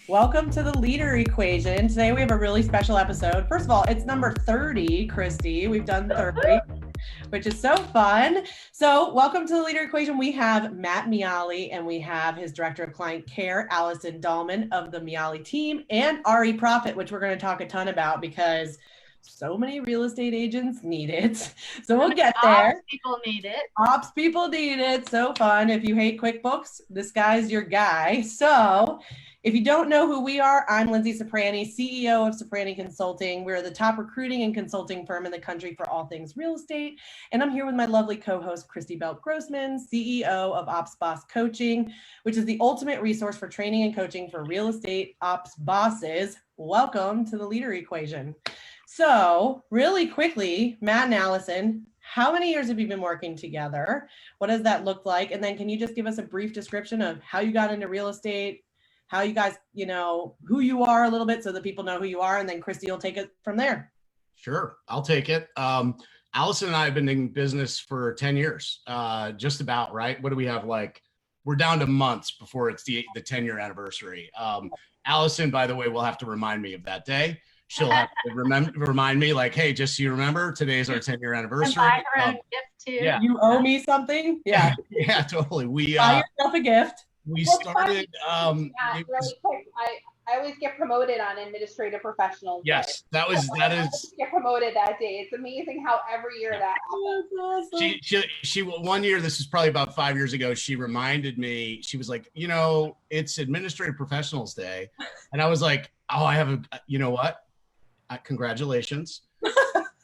Welcome to the Leader Equation. Today we have a really special episode. First of all, it's number 30, Christy. We've done 30, which is so fun. So welcome to the Leader Equation. We have Matt Miale and we have his Director of Client Care, Allison Dahlman of the Miale team, and REProfit, which we're going to talk a ton about because so many real estate agents need it. So we'll get there. Ops people need it. Ops people need it. So fun. If you hate QuickBooks, this guy's your guy. So if you don't know who we are, I'm Lindsay Soprani, CEO of Soprani Consulting. We're the top recruiting and consulting firm in the country for all things real estate. And I'm here with my lovely co-host, Christy Belt-Grossman, CEO of Ops Boss Coaching, which is the ultimate resource for training and coaching for real estate ops bosses. Welcome to the Leader Equation. So really quickly, Matt and Allison, how many years have you been working together? What does that look like? And then can you just give us a brief description of how you got into real estate, how you guys, who you are a little bit so that people know who you are, and then Christy will take it from there. Sure, I'll take it. Allison and I have been in business for 10 years, just about, right? What do we have, we're down to months before it's the 10-year anniversary. Allison, by the way, will have to remind me of that day. She'll have to remind me, hey, just so you remember, today is our 10-year anniversary. And buy her own gift too. Yeah. You owe me something? Yeah. Yeah, totally. Buy yourself a gift. We started. Really quick, I always get promoted on administrative professionals. Yes, that is. Get promoted that day. It's amazing how every year that happens. Awesome. She one year, this is probably about 5 years ago, she reminded me, she was like, it's Administrative Professionals Day. And I was like, oh, I have what? Congratulations.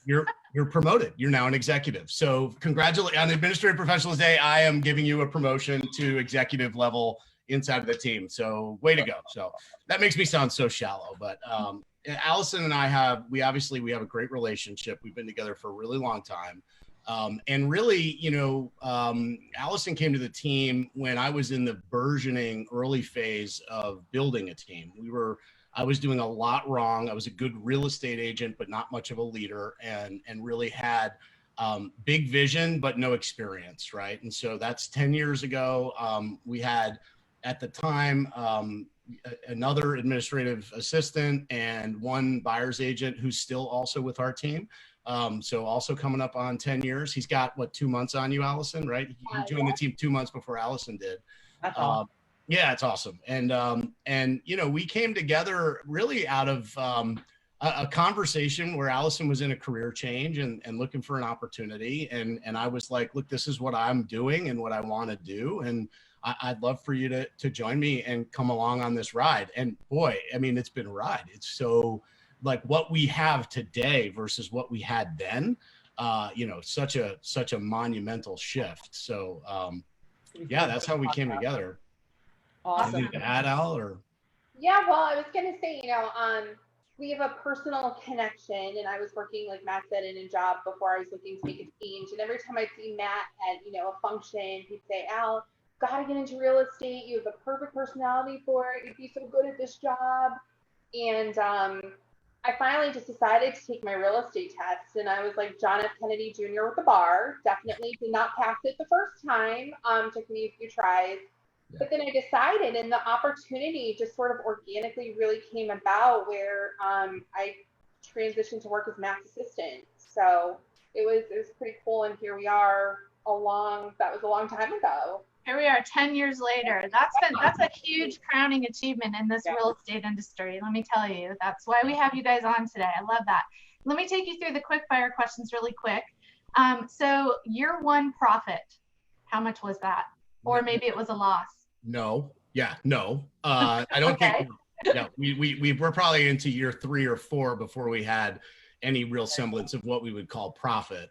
You're promoted. You're now an executive. So congratulations on Administrative Professionals Day. I am giving you a promotion to executive level inside of the team. So way to go. So that makes me sound so shallow, but Allison and I we have a great relationship. We've been together for a really long time. And really, Allison came to the team when I was in the burgeoning early phase of building a team. I was doing a lot wrong. I was a good real estate agent, but not much of a leader, and really had big vision, but no experience, right? And so that's 10 years ago. We had, at the time, another administrative assistant and one buyer's agent who's still also with our team. So also coming up on 10 years. He's got, 2 months on you, Allison, right? He joined the team 2 months before Allison did. That's awesome. Yeah, it's awesome. And we came together really out of a conversation where Allison was in a career change and looking for an opportunity. And I was like, look, this is what I'm doing and what I want to do. And I'd love for you to join me and come along on this ride. And boy, it's been a ride. It's so what we have today versus what we had then, such a monumental shift. So yeah, that's how we came together. Awesome. Anything to add, Al, or? Yeah, well, I was going to say, we have a personal connection, and I was working, like Matt said, in a job before I was looking to make a change. And every time I'd see Matt at, a function, he'd say, Al, gotta get into real estate. You have the perfect personality for it. You'd be so good at this job. And I finally just decided to take my real estate test. And I was like John F. Kennedy Jr. with the bar. Definitely did not pass it the first time. Took me a few tries. But then I decided, and the opportunity just sort of organically really came about where I transitioned to work as Matt's assistant. So it was pretty cool. And here we are that was a long time ago. Here we are 10 years later. That's a huge crowning achievement in this real estate industry. Let me tell you, that's why we have you guys on today. I love that. Let me take you through the quick fire questions really quick. So year one profit, how much was that? Or maybe it was a loss. No. Yeah, no. I don't think. Yeah, we're probably into year 3 or 4 before we had any real semblance of what we would call profit.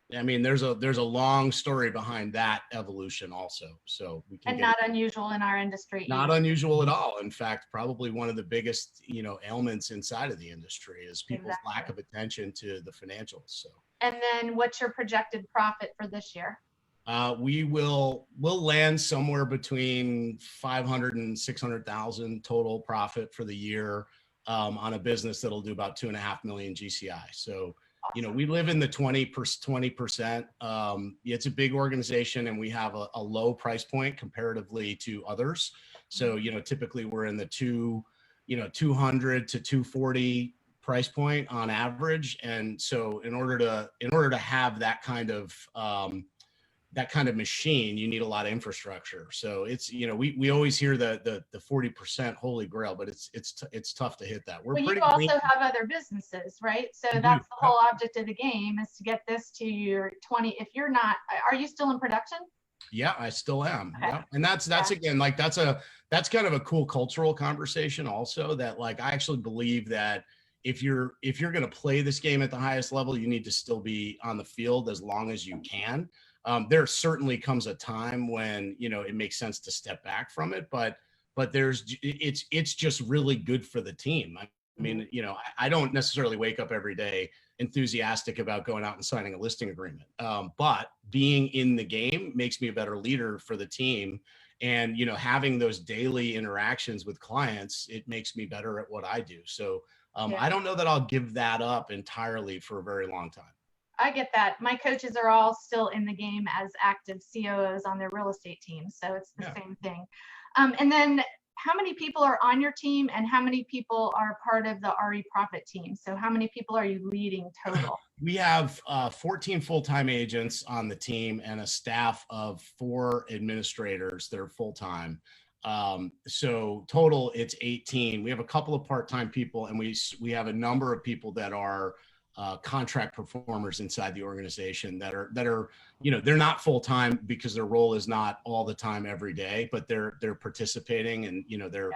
There's a long story behind that evolution also. So we can. And not unusual in our industry. Not unusual at all. In fact, probably one of the biggest ailments inside of the industry is people's lack of attention to the financials. So. And then, what's your projected profit for this year? We'll land somewhere between 500 and 600,000 total profit for the year on a business that'll do about 2.5 million GCI. So, we live in the 20%. It's a big organization and we have a low price point comparatively to others. So, typically we're in the 200 to 240 price point on average. And so in order to have that kind of machine, you need a lot of infrastructure. So it's, we always hear the 40% holy grail, but it's tough to hit that. Well, you also have other businesses, right? So that's the whole object of the game, is to get this to your 20. If you're not, are you still in production? Yeah, I still am. Okay. Yeah. And that's again, like, that's kind of a cool cultural conversation also, that like, I actually believe that if you're going to play this game at the highest level, you need to still be on the field as long as you can. There certainly comes a time when, it makes sense to step back from it, but it's just really good for the team. I mean, I don't necessarily wake up every day enthusiastic about going out and signing a listing agreement. But being in the game makes me a better leader for the team. And, having those daily interactions with clients, it makes me better at what I do. So I don't know that I'll give that up entirely for a very long time. I get that. My coaches are all still in the game as active COOs on their real estate team. So it's the same thing. And then how many people are on your team, and how many people are part of the REProfit team? So how many people are you leading total? We have 14 full-time agents on the team and a staff of 4 administrators that are full-time. So total, it's 18. We have a couple of part-time people, and we have a number of people that are contract performers inside the organization that are they're not full-time because their role is not all the time every day, but they're participating, and they're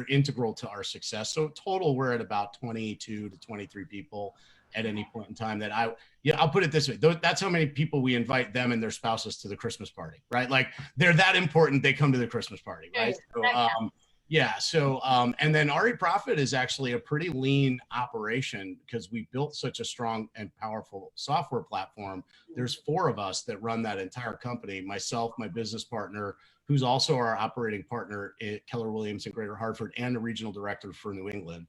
integral to our success. So total, we're at about 22 to 23 people at any point in time. That I'll put it this way, that's how many people we invite them and their spouses to the Christmas party, right? Like, they're that important, they come to the Christmas party, right? So and then REProfit is actually a pretty lean operation because we built such a strong and powerful software platform. There's 4 of us that run that entire company: myself, my business partner, who's also our operating partner at Keller Williams in Greater Hartford, and the regional director for New England.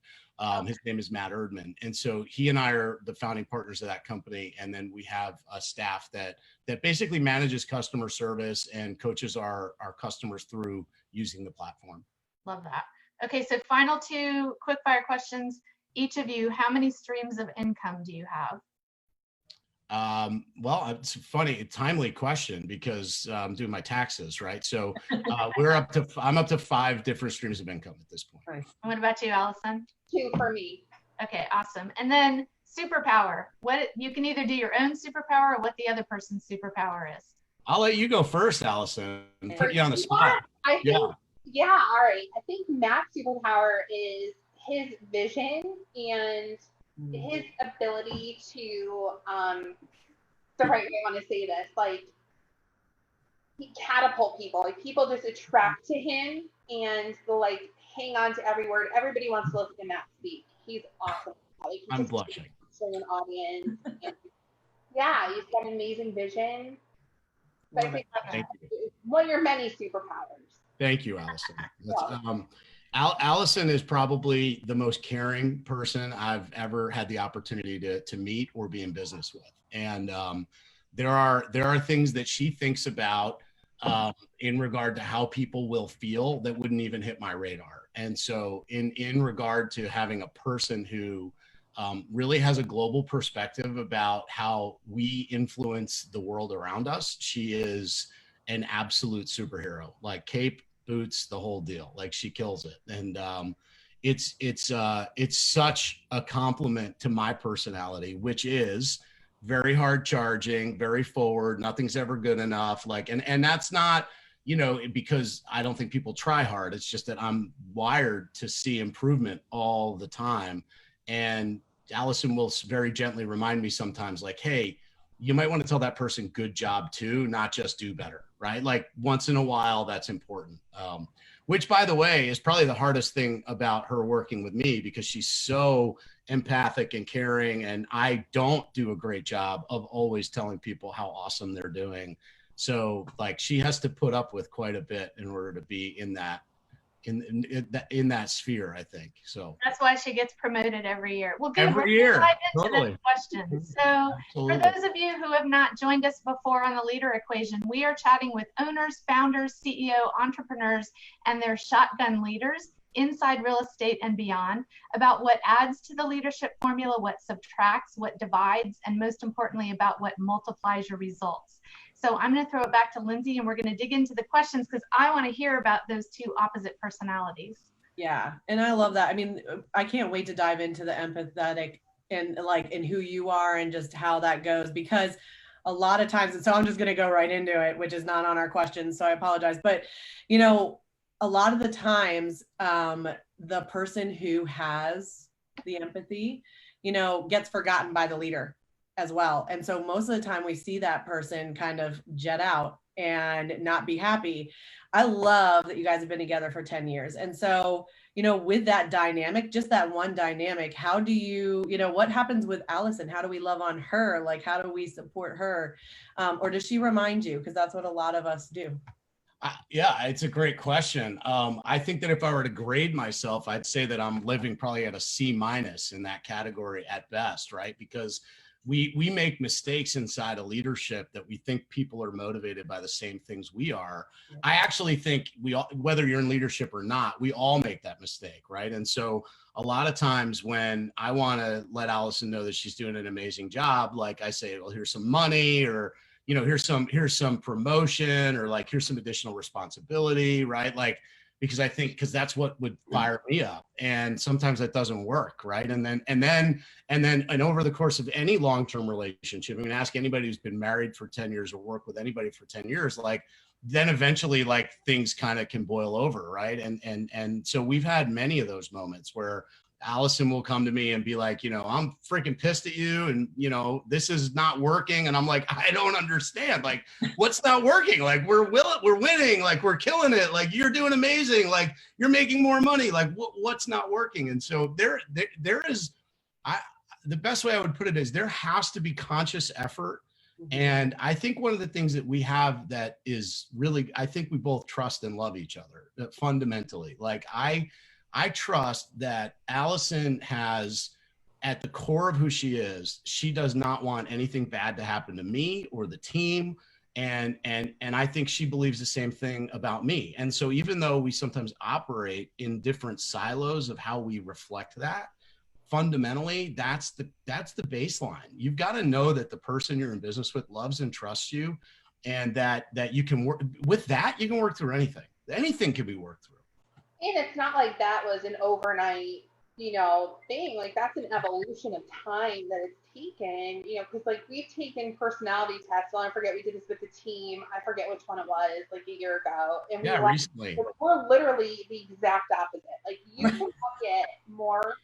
His name is Matt Erdman. And so he and I are the founding partners of that company. And then we have a staff that basically manages customer service and coaches our customers through using the platform. Love that. Okay, so final 2 quick fire questions. Each of you, how many streams of income do you have? Well, it's a funny, timely question because I'm doing my taxes, right? So I'm up to 5 different streams of income at this point. Nice. And what about you, Allison? 2 for me. Okay, awesome. And then superpower. What, you can either do your own superpower or what the other person's superpower is. I'll let you go first, Allison. Put you on the spot. I think, all right. I think Matt's superpower is his vision and his ability to, the right way I want to say this, like, he catapult people. Like, people just attract to him and like hang on to every word. Everybody wants to listen to Matt speak. He's awesome. Like, I'm blushing. An audience. And, yeah, he's got an amazing vision. So I think that's one of your many superpowers. Thank you, Allison. Allison is probably the most caring person I've ever had the opportunity to meet or be in business with. And there are things that she thinks about in regard to how people will feel that wouldn't even hit my radar. And so in regard to having a person who really has a global perspective about how we influence the world around us, she is an absolute superhero. Like, cape, boots, the whole deal. Like, she kills it. And it's such a compliment to my personality, which is very hard charging, very forward, nothing's ever good enough. Like, and that's not, because I don't think people try hard. It's just that I'm wired to see improvement all the time. And Allison will very gently remind me sometimes, like, hey, you might want to tell that person good job too, not just do better, right? Like, once in a while, that's important. Which, by the way, is probably the hardest thing about her working with me, because she's so empathic and caring, and I don't do a great job of always telling people how awesome they're doing. So, like, she has to put up with quite a bit in order to be in that in that sphere, I think. So that's why she gets promoted every year. Well, good. Every year. Dive into Totally. this question. So Absolutely. for those of you who have not joined us before on the Leader Equation, we are chatting with owners, founders, CEO, entrepreneurs, and their shotgun leaders inside real estate and beyond about what adds to the leadership formula, what subtracts, what divides, and most importantly, about what multiplies your results. So I'm going to throw it back to Lindsay, and we're going to dig into the questions because I want to hear about those two opposite personalities. Yeah, and I love that. I mean, I can't wait to dive into the empathetic and like in who you are and just how that goes, because a lot of times, and so I'm just going to go right into it, which is not on our questions, so I apologize. But, you know, a lot of the times, the person who has the empathy, you know, gets forgotten by the leader as well. And so most of the time we see that person kind of jet out and not be happy. I love that you guys have been together for 10 years. And so, you know, with that dynamic, just that one dynamic, how do you, you know, what happens with Allison? How do we love on her? Like, how do we support her? Or does she remind you? Because that's what a lot of us do. Yeah, it's a great question. I think that if I were to grade myself, I'd say that I'm living probably at a C- in that category at best, right? Because we make mistakes inside of leadership that we think people are motivated by the same things we are. I actually think we all, whether you're in leadership or not, we all make that mistake, right? And so a lot of times when I want to let Allison know that she's doing an amazing job, like I say, well, here's some money, or you know, here's some promotion, or like, here's some additional responsibility, right? Like, because I think, because that's what would fire me up. And sometimes that doesn't work, right? And over the course of any long-term relationship, I mean, ask anybody who's been married for 10 years or worked with anybody for 10 years, like, then eventually like things kind of can boil over, right? And so we've had many of those moments where Allison will come to me and be like, you know, I'm freaking pissed at you, and you know, this is not working. And I'm like, I don't understand. Like, what's not working? Like, we're winning. Like, we're killing it. Like, you're doing amazing. Like, you're making more money. Like, what's not working? And so there is, the best way I would put it is there has to be conscious effort. And I think one of the things that we have that is really, I think we both trust and love each other fundamentally. Like, I trust that Allison has, at the core of who she is, she does not want anything bad to happen to me or the team. And I think she believes the same thing about me. And so even though we sometimes operate in different silos of how we reflect that, fundamentally, that's the baseline. You've got to know that the person you're in business with loves and trusts you, and that you can work with that. You can work through anything. Anything can be worked through. And it's not like that was an overnight, you know, thing. Like, that's an evolution of time that it's taken, you know, because like we've taken personality tests. I'll never forget, we did this with the team. I forget which one it was, like a year ago. And yeah, recently. We're literally the exact opposite. Like, you can get more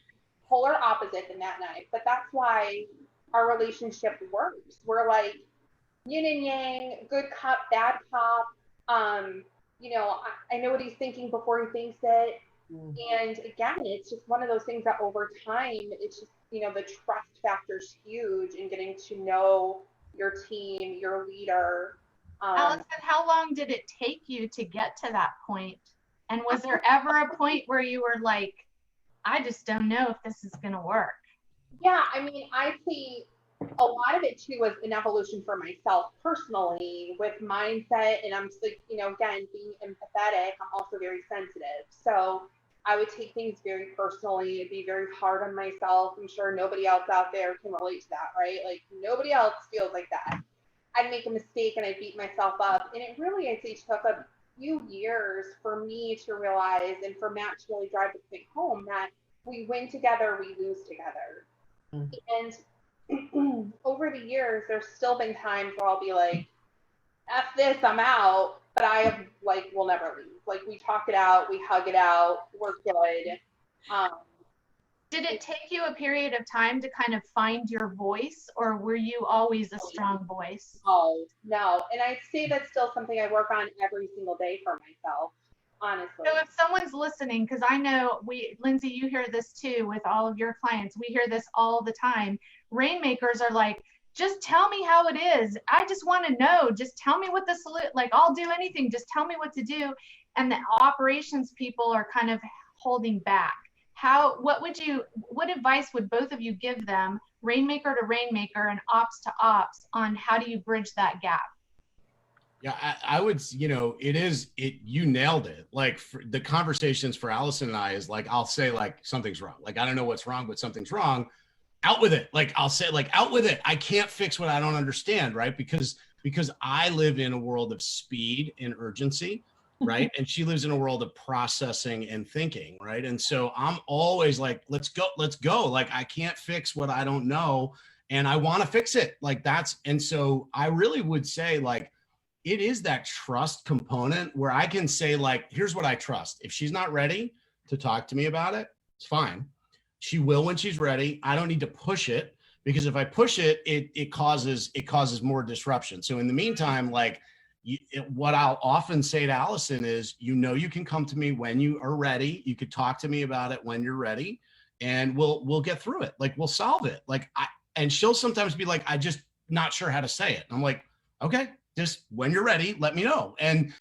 polar opposite than that knife, but that's why our relationship works. We're like yin and yang, good cop, bad cop. You know, I know what he's thinking before he thinks it. And again, it's just one of those things that over time, it's just, you know, the trust factor is huge in getting to know your team, your leader. Allison, how long did it take you to get to that point? And was there ever a point where you were like, I just don't know if this is going to work? Yeah, I mean, I see a lot of it too was an evolution for myself personally with mindset. And I'm just like, you know, again, being empathetic, I'm also very sensitive. So I would take things very personally. It'd be very hard on myself. I'm sure nobody else out there can relate to that, right? Like, nobody else feels like that. I'd make a mistake and I'd beat myself up. And it really, I'd say, took a few years for me to realize, and for Matt to really drive the point home, that we win together, we lose together. And over the years, there's still been times where I'll be like, F this, I'm out. But I have, like, we'll never leave. Like, we talk it out, we hug it out, we're good. Did it take you a period of time to kind of find your voice, or were you always a strong voice? Oh, no. And I'd say that's still something I work on every single day for myself, honestly. So if someone's listening, because I know Lindsay, you hear this too with all of your clients. We hear this all the time. Rainmakers are like, just tell me how it is. I just want to know. Just tell me what the solution, like, I'll do anything. Just tell me what to do. and the operations people are kind of holding back. What advice would both of you give them, rainmaker to rainmaker and ops to ops, on how do you bridge that gap? Yeah, I would, you nailed it. Like the conversations for Allison and I is like, I'll say like, something's wrong. Like, I don't know what's wrong, but something's wrong. Out with it. Like, I'll say like, out with it. I can't fix what I don't understand. Right. Because I live in a world of speed and urgency. Right. And she lives in a world of processing and thinking. Right. And so I'm always like, let's go. Like, I can't fix what I don't know. And I want to fix it. Like and so I really would say like, it is that trust component where I can say like, here's what I trust. If she's not ready to talk to me about it, it's fine. She will when she's ready. I don't need to push it, because if I push it, it causes more disruption. So in the meantime, like what I'll often say to Allison is, you can come to me when you are ready. You could talk to me about it when you're ready, and we'll get through it. Like, we'll solve it. And she'll sometimes be like, I just not sure how to say it. And I'm like, okay, just when you're ready, let me know. And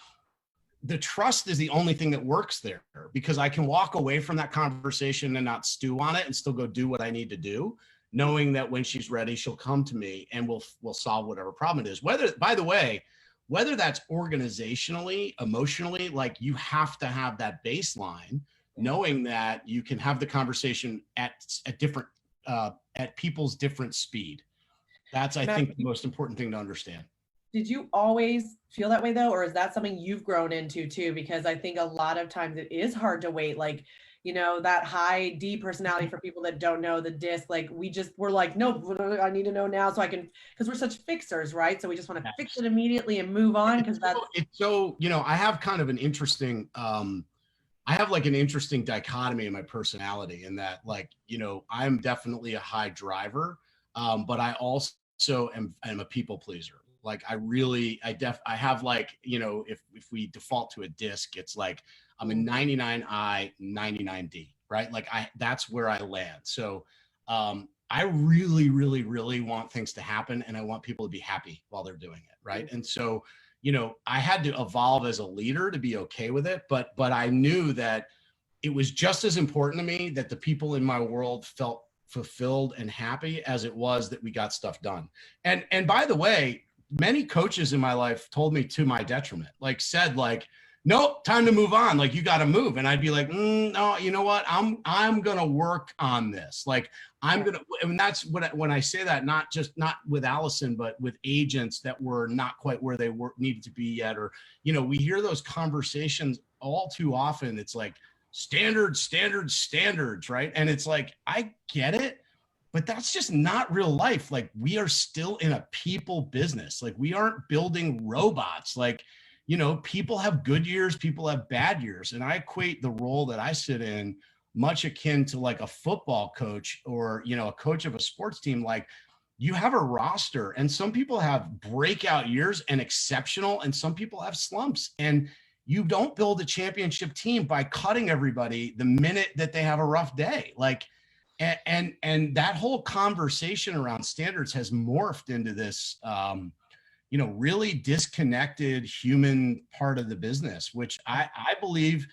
the trust is the only thing that works there, because I can walk away from that conversation and not stew on it and still go do what I need to do, knowing that when she's ready, she'll come to me and we'll solve whatever problem it is. By the way, whether that's organizationally, emotionally, like you have to have that baseline, knowing that you can have the conversation at different, at people's different speed. That's, I think, the most important thing to understand. Did you always feel that way though? Or is that something you've grown into too? Because I think a lot of times it is hard to wait. Like, that high D personality, for people that don't know the DISC, like we're like, no, I need to know now so I can, because we're such fixers, right? So we just want to fix it immediately and move on. Because it's so, I have kind of an interesting, I have like an interesting dichotomy in my personality, in that like, I'm definitely a high driver, but I also am a people pleaser. Like I have like, if we default to a DISC, it's like I'm a 99I, 99D, right? Like that's where I land. So I really, really, really want things to happen, and I want people to be happy while they're doing it, right? And so, I had to evolve as a leader to be okay with it, but I knew that it was just as important to me that the people in my world felt fulfilled and happy as it was that we got stuff done. And by the way, many coaches in my life told me to my detriment, like said like, nope, time to move on. Like, you got to move. And I'd be like, no, you know what? I'm going to work on this. Like and that's when I say that, not with Allison, but with agents that were not quite where they needed to be yet. Or, we hear those conversations all too often. It's like standards, right? And it's like, I get it, but that's just not real life. Like, we are still in a people business. Like, we aren't building robots. Like, people have good years, people have bad years. And I equate the role that I sit in much akin to like a football coach or, a coach of a sports team. Like, you have a roster, and some people have breakout years and exceptional, and some people have slumps. And you don't build a championship team by cutting everybody the minute that they have a rough day. Like, and that whole conversation around standards has morphed into this, really disconnected human part of the business, which I believe,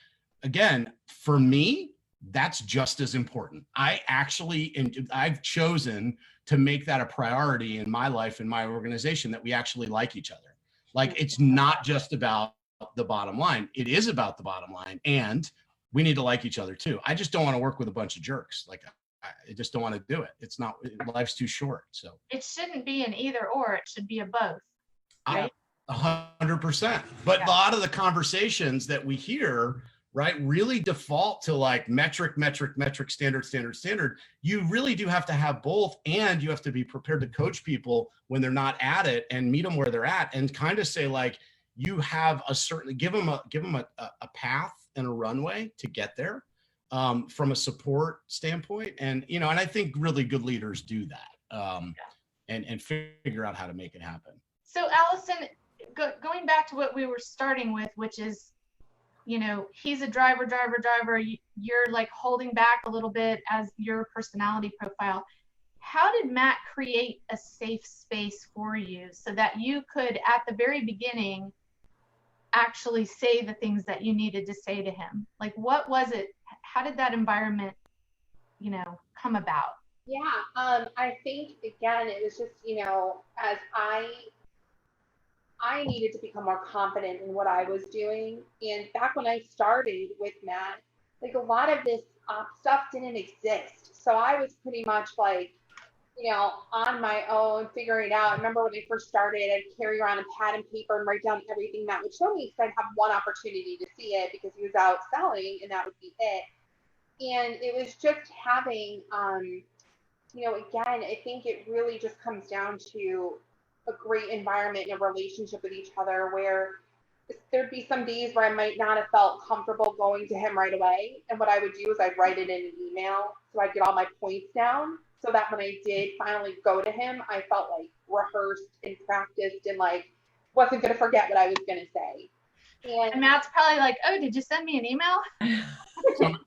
again, for me, that's just as important. I've chosen to make that a priority in my life, in my organization, that we actually like each other. Like, it's not just about the bottom line. It is about the bottom line, and we need to like each other too. I just don't want to work with a bunch of jerks. Like, I just don't want to do it. It's not, life's too short. So it shouldn't be an either or, it should be a both. Right? 100%. But a lot of the conversations that we hear, right, really default to like metric, standard. You really do have to have both, and you have to be prepared to coach people when they're not at it and meet them where they're at, and kind of say like, you have a certain, give them a path and a runway to get there, from a support standpoint. And, and I think really good leaders do that, and figure out how to make it happen. So Allison, going back to what we were starting with, which is, he's a driver, you're like holding back a little bit as your personality profile. How did Matt create a safe space for you so that you could, at the very beginning, actually say the things that you needed to say to him? Like, what was it? How did that environment, come about? Yeah, I think again, it was just, as I needed to become more confident in what I was doing. And back when I started with Matt, like a lot of this stuff didn't exist. So I was pretty much like, on my own, figuring it out. I remember when I first started, I'd carry around a pad and paper and write down everything Matt would show me because I'd have one opportunity to see it because he was out selling and that would be it. And it was just having, again, I think it really just comes down to a great environment and a relationship with each other where there'd be some days where I might not have felt comfortable going to him right away. And what I would do is I'd write it in an email so I'd get all my points down so that when I did finally go to him, I felt like rehearsed and practiced and like wasn't going to forget what I was going to say. And Matt's probably like, oh, did you send me an email?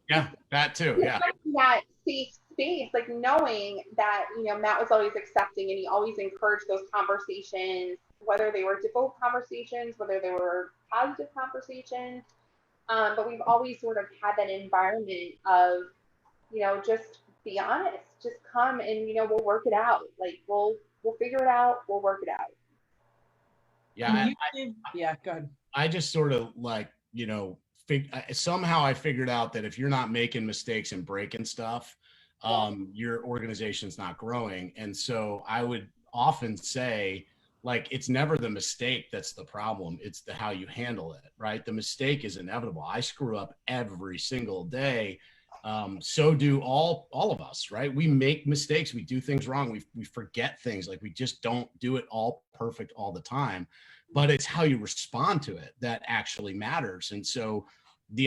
Yeah, that too. Yeah. That safe space, like knowing that, Matt was always accepting and he always encouraged those conversations, whether they were difficult conversations, whether they were positive conversations. But we've always sort of had that environment of, just be honest, just come and, we'll work it out. Like we'll figure it out. We'll work it out. Yeah. Yeah, go ahead. I just sort of like, somehow I figured out that if you're not making mistakes and breaking stuff, your organization's not growing. And so I would often say, like, it's never the mistake that's the problem. It's how you handle it, right? The mistake is inevitable. I screw up every single day. So do all of us, right? We make mistakes. We do things wrong. We forget things. Like we just don't do it all perfect all the time. But it's how you respond to it that actually matters. And so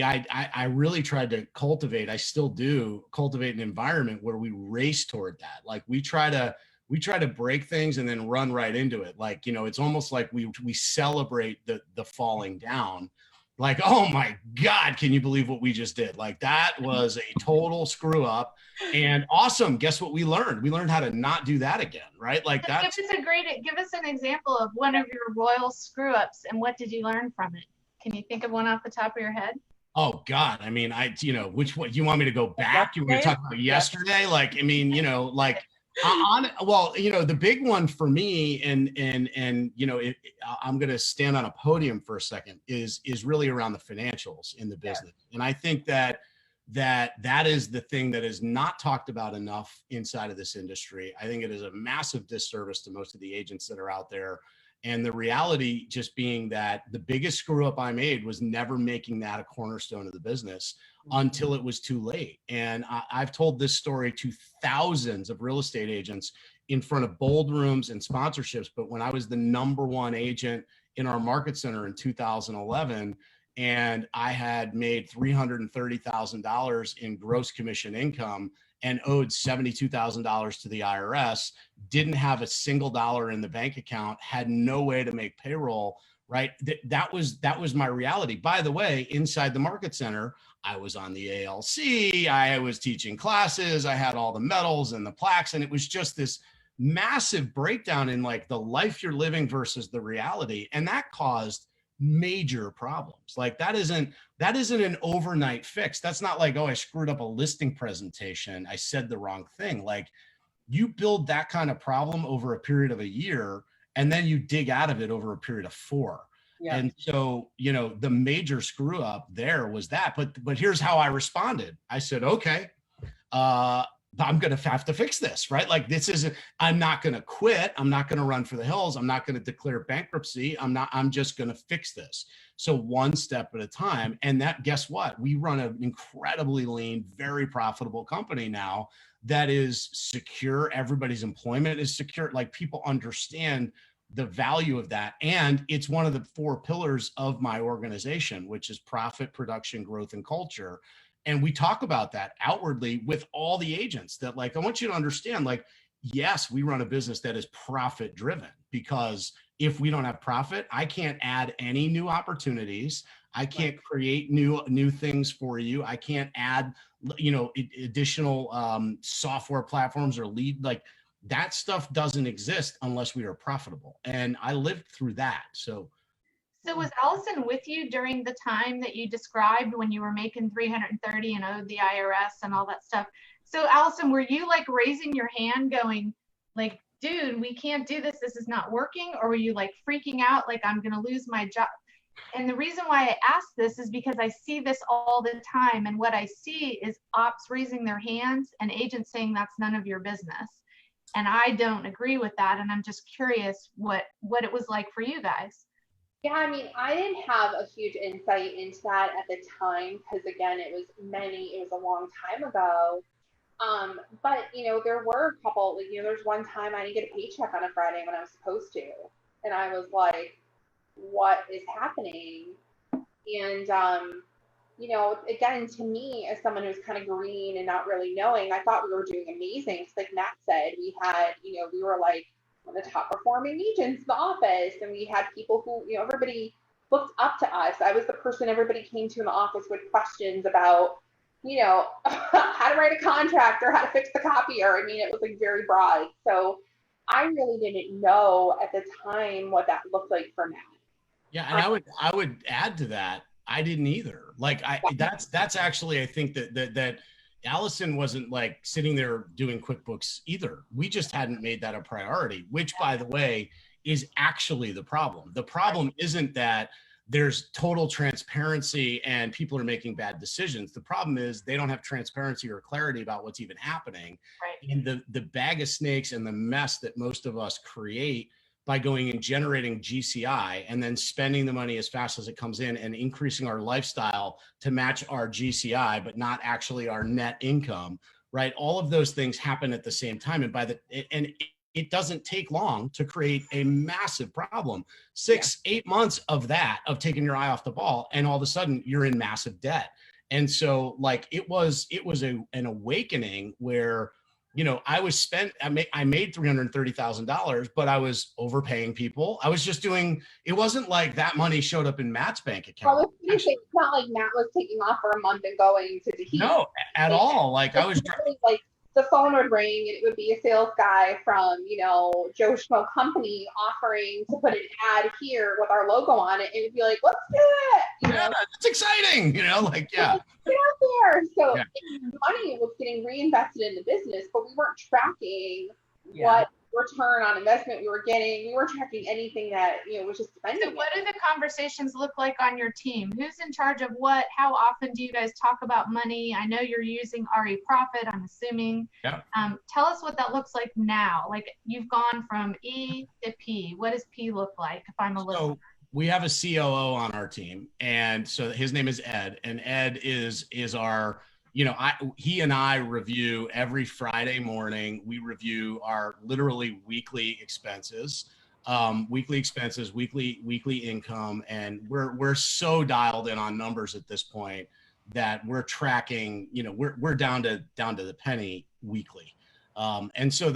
I really tried to cultivate, I still do cultivate an environment where we race toward that. Like we try to break things and then run right into it. Like, it's almost like we celebrate the falling down. Like, oh my God, can you believe what we just did? Like that was a total screw up and awesome. Guess what we learned? We learned how to not do that again, right? Like that's give us an example of one of your royal screw ups and what did you learn from it? Can you think of one off the top of your head? Oh God. I mean, which one you want me to go back? You were talking about yesterday? Like, I mean, the big one for me and I'm going to stand on a podium for a second is really around the financials in the business. And I think that is the thing that is not talked about enough inside of this industry. I think it is a massive disservice to most of the agents that are out there. And the reality just being that the biggest screw up I made was never making that a cornerstone of the business until it was too late. And I've told this story to thousands of real estate agents in front of bold rooms and sponsorships. But when I was the #1 agent in our market center in 2011, and I had made $330,000 in gross commission income and owed $72,000 to the IRS, didn't have a single dollar in the bank account, had no way to make payroll, right? That was my reality. By the way, inside the market center, I was on the ALC, I was teaching classes, I had all the medals and the plaques, and it was just this massive breakdown in like the life you're living versus the reality. And that caused major problems. Like that isn't an overnight fix. That's not like, oh, I screwed up a listing presentation, I said the wrong thing. Like you build that kind of problem over a period of a year, and then you dig out of it over a period of 4. Yeah. And so, the major screw up there was that, but here's how I responded. I said, okay, I'm going to have to fix this, right? Like I'm not going to quit. I'm not going to run for the hills. I'm not going to declare bankruptcy. I'm just going to fix this. So one step at a time. And guess what? We run an incredibly lean, very profitable company now that is secure. Everybody's employment is secure. Like people understand the value of that. And it's one of the 4 pillars of my organization, which is profit, production, growth, and culture. And we talk about that outwardly with all the agents that like, I want you to understand, like, yes, we run a business that is profit driven, because if we don't have profit, I can't add any new opportunities. I can't create new things for you. I can't add, additional software platforms or lead, like that stuff doesn't exist unless we are profitable. And I lived through that. So So was Allison with you during the time that you described when you were making 330 and owed the IRS and all that stuff? So Allison, were you like raising your hand going like, dude, we can't do this. This is not working. Or were you like freaking out? Like, I'm going to lose my job. And the reason why I ask this is because I see this all the time. And what I see is ops raising their hands and agents saying that's none of your business. And I don't agree with that. And I'm just curious what it was like for you guys. Yeah, I mean, I didn't have a huge insight into that at the time because, again, it was a long time ago. But, there were a couple, like, there's one time I didn't get a paycheck on a Friday when I was supposed to. And I was like, what is happening? And, again, to me, as someone who's kind of green and not really knowing, I thought we were doing amazing. Like Matt said, we had, we were like, one of the top performing agents in the office, and we had people who, everybody looked up to us. I was the person everybody came to in the office with questions about, how to write a contract or how to fix the copier. I mean, it was like very broad. So I really didn't know at the time what that looked like for Matt. Yeah, and I would add to that, I didn't either. Like that's actually, I think that Allison wasn't like sitting there doing QuickBooks either. We just hadn't made that a priority, which, by the way, is actually the problem. The problem isn't that there's total transparency and people are making bad decisions. The problem is they don't have transparency or clarity about what's even happening. Right. And the bag of snakes and the mess that most of us create by going and generating GCI and then spending the money as fast as it comes in and increasing our lifestyle to match our GCI, but not actually our net income, right? All of those things happen at the same time. And it doesn't take long to create a massive problem. 8 months of that, of taking your eye off the ball, and all of a sudden you're in massive debt. And so like, it was an awakening where, I made $330,000, but I was overpaying people. I was just doing, it wasn't like that money showed up in Matt's bank account. I was going to say, it's not like Matt was taking off for a month and going to Tahiti. No, at all. Like I was really, like the phone would ring and it would be a sales guy from, Joe Schmo company offering to put an ad here with our logo on it. And it'd be like, let's do it. That's exciting. Like, yeah. Get out there. So money was getting reinvested in the business, but we weren't tracking what return on investment we were getting. We weren't tracking anything that, was just spending. So what do the conversations look like on your team? Who's in charge of what? How often do you guys talk about money? I know you're using REProfit, I'm assuming. Yeah. Tell us what that looks like now. Like you've gone from E to P. What does P look like if I'm a listener? So we have a COO on our team. And so his name is Ed, and Ed is our, he and I review every Friday morning. We review our literally weekly expenses, weekly income. And we're so dialed in on numbers at this point that we're tracking, we're down to the penny weekly. And so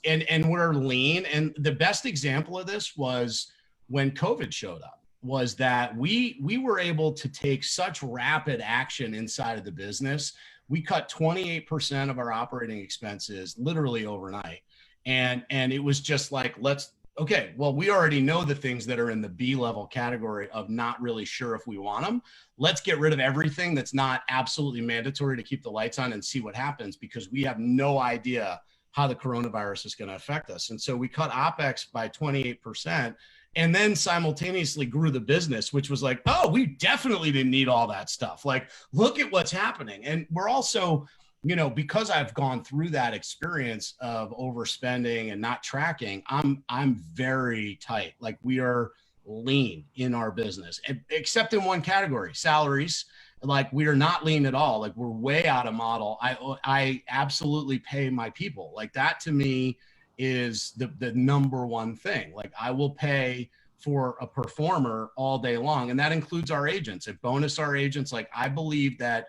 and we're lean. And the best example of this was when COVID showed up. Was that we were able to take such rapid action inside of the business. We cut 28% of our operating expenses literally overnight. And it was just like, we already know the things that are in the B level category of not really sure if we want them. Let's get rid of everything that's not absolutely mandatory to keep the lights on and see what happens, because we have no idea how the coronavirus is going to affect us. And so we cut OpEx by 28%. And then simultaneously grew the business, which was like, oh, we definitely didn't need all that stuff. Like, look at what's happening. And we're also, because I've gone through that experience of overspending and not tracking, I'm very tight. Like, we are lean in our business, except in one category, salaries. Like, we are not lean at all. Like, we're way out of model. I absolutely pay my people. Like, that to me is the number one thing. Like, I will pay for a performer all day long. And that includes our agents and bonus our agents. Like, I believe that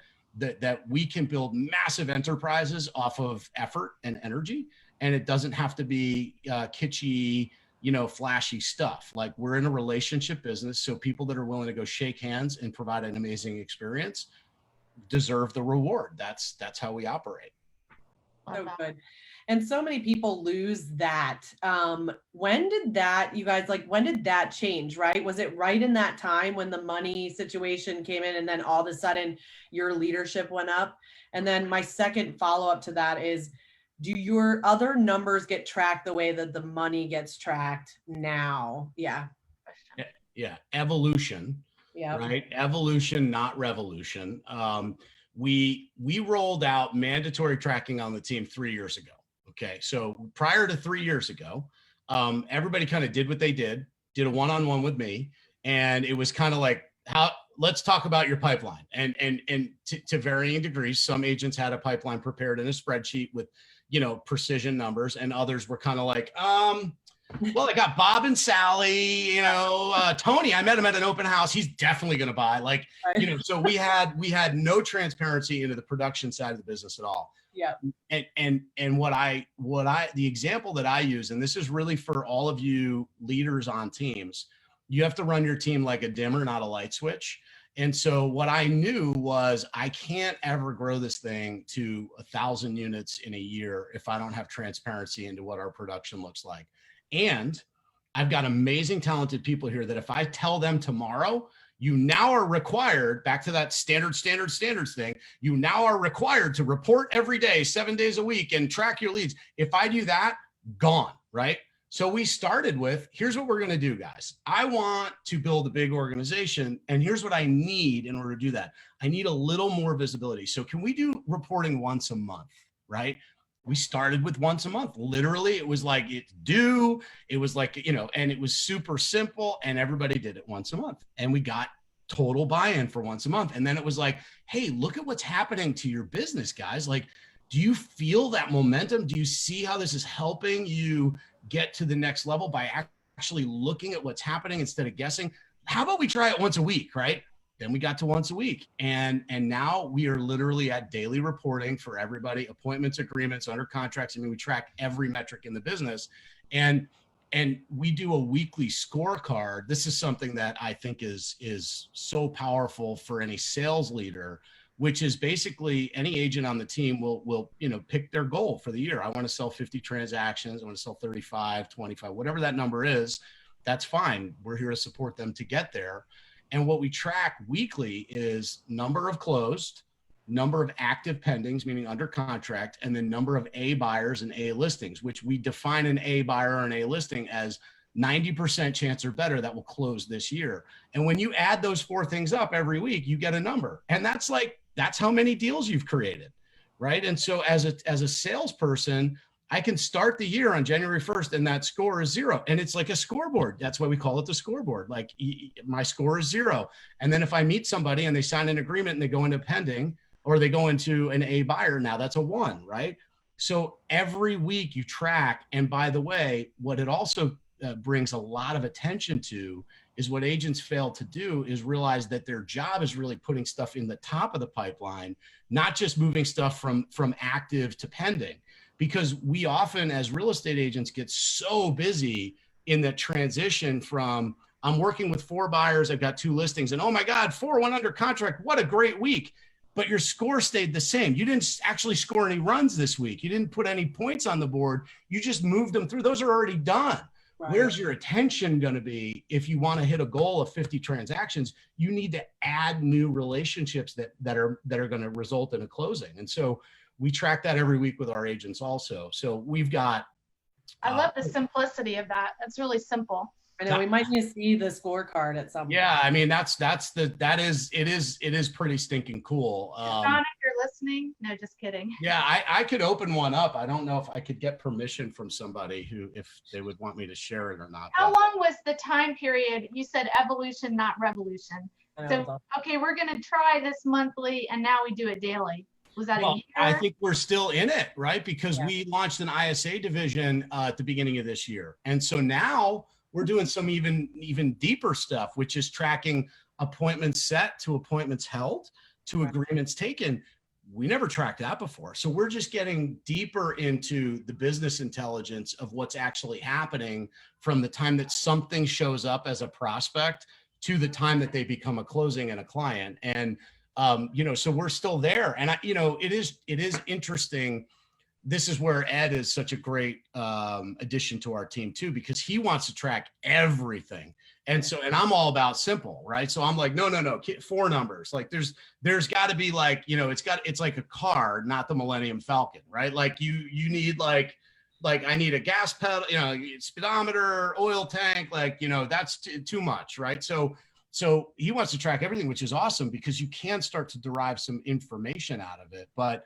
we can build massive enterprises off of effort and energy. And it doesn't have to be kitschy, flashy stuff. Like, we're in a relationship business. So people that are willing to go shake hands and provide an amazing experience deserve the reward. That's how we operate. So good. And so many people lose that. When did that, you guys, like, when did that change, right? Was it right in that time when the money situation came in and then all of a sudden your leadership went up? And then my second follow-up to that is, do your other numbers get tracked the way that the money gets tracked now? Yeah. Yeah. Evolution. Yeah. Right. Evolution, not revolution. We rolled out mandatory tracking on the team 3 years ago. Okay. So prior to 3 years ago, everybody kind of did what they did a one-on-one with me. And it was kind of like, let's talk about your pipeline. And to varying degrees, some agents had a pipeline prepared in a spreadsheet with, precision numbers, and others were kind of like, well, I got Bob and Sally, Tony, I met him at an open house. He's definitely going to buy, so we had no transparency into the production side of the business at all. Yeah. And the example that I use, and this is really for all of you leaders on teams, you have to run your team like a dimmer, not a light switch. And so what I knew was I can't ever grow this thing to 1,000 units in a year if I don't have transparency into what our production looks like. And I've got amazing, talented people here that if I tell them tomorrow, you now are required, back to that standards thing, you now are required to report every day, 7 days a week, and track your leads. If I do that, gone, right? So we started with, here's what we're going to do, guys. I want to build a big organization, and here's what I need in order to do that. I need a little more visibility. So can we do reporting once a month, right? We started with once a month. Literally, it was like it's due. It was like, and it was super simple, and everybody did it once a month. And we got total buy-in for once a month. And then it was like, hey, look at what's happening to your business, guys. Like, do you feel that momentum? Do you see how this is helping you get to the next level by actually looking at what's happening instead of guessing? How about we try it once a week, right? Then we got to once a week. And now we are literally at daily reporting for everybody, appointments, agreements, under contracts. I mean, we track every metric in the business. And we do a weekly scorecard. This is something that I think is so powerful for any sales leader, which is basically any agent on the team will pick their goal for the year. I want to sell 50 transactions. I want to sell 35, 25, whatever that number is. That's fine. We're here to support them to get there. And what we track weekly is number of closed, number of active pendings, meaning under contract, and the number of A buyers and A listings, which we define an A buyer or an A listing as 90% chance or better that will close this year. And when you add those four things up every week, you get a number. And that's how many deals you've created, right? And so as a salesperson, I can start the year on January 1st and that score is 0. And it's like a scoreboard. That's why we call it the scoreboard. Like my score is 0. And then if I meet somebody and they sign an agreement and they go into pending or they go into an A buyer, now that's a 1, right? So every week you track. And by the way, what it also brings a lot of attention to is what agents fail to do is realize that their job is really putting stuff in the top of the pipeline, not just moving stuff from active to pending. Because we often, as real estate agents, get so busy in the transition from I'm working with 4 buyers, I've got 2 listings, and oh my God, 4 went under contract. What a great week. But your score stayed the same. You didn't actually score any runs this week. You didn't put any points on the board. You just moved them through. Those are already done. Right. Where's your attention going to be if you want to hit a goal of 50 transactions? You need to add new relationships that are going to result in a closing. And so we track that every week with our agents also. So we've got. I love the simplicity of that. That's really simple. I know we might need to see the scorecard at some point. Yeah, I mean it is pretty stinking cool. John, if you're listening, no, just kidding. Yeah, I could open one up. I don't know if I could get permission from somebody if they would want me to share it or not. How long was the time period? You said evolution, not revolution. So okay, we're gonna try this monthly, and now we do it daily. Was that a year? I think we're still in it, right? Because we launched an ISA division at the beginning of this year, and so now we're doing some even deeper stuff, which is tracking appointments set to appointments held to agreements taken. We never tracked that before. So we're just getting deeper into the business intelligence of what's actually happening from the time that something shows up as a prospect to the time that they become a closing and a client. And, so we're still there. And, it is interesting this is where Ed is such a great addition to our team too, because he wants to track everything. And so, and I'm all about simple, right? So I'm like, no, 4 numbers. Like there's got to be like, it's like a car, not the Millennium Falcon, right? Like you need like I need a gas pedal, speedometer, oil tank, like, that's too much, right? So he wants to track everything, which is awesome because you can start to derive some information out of it. But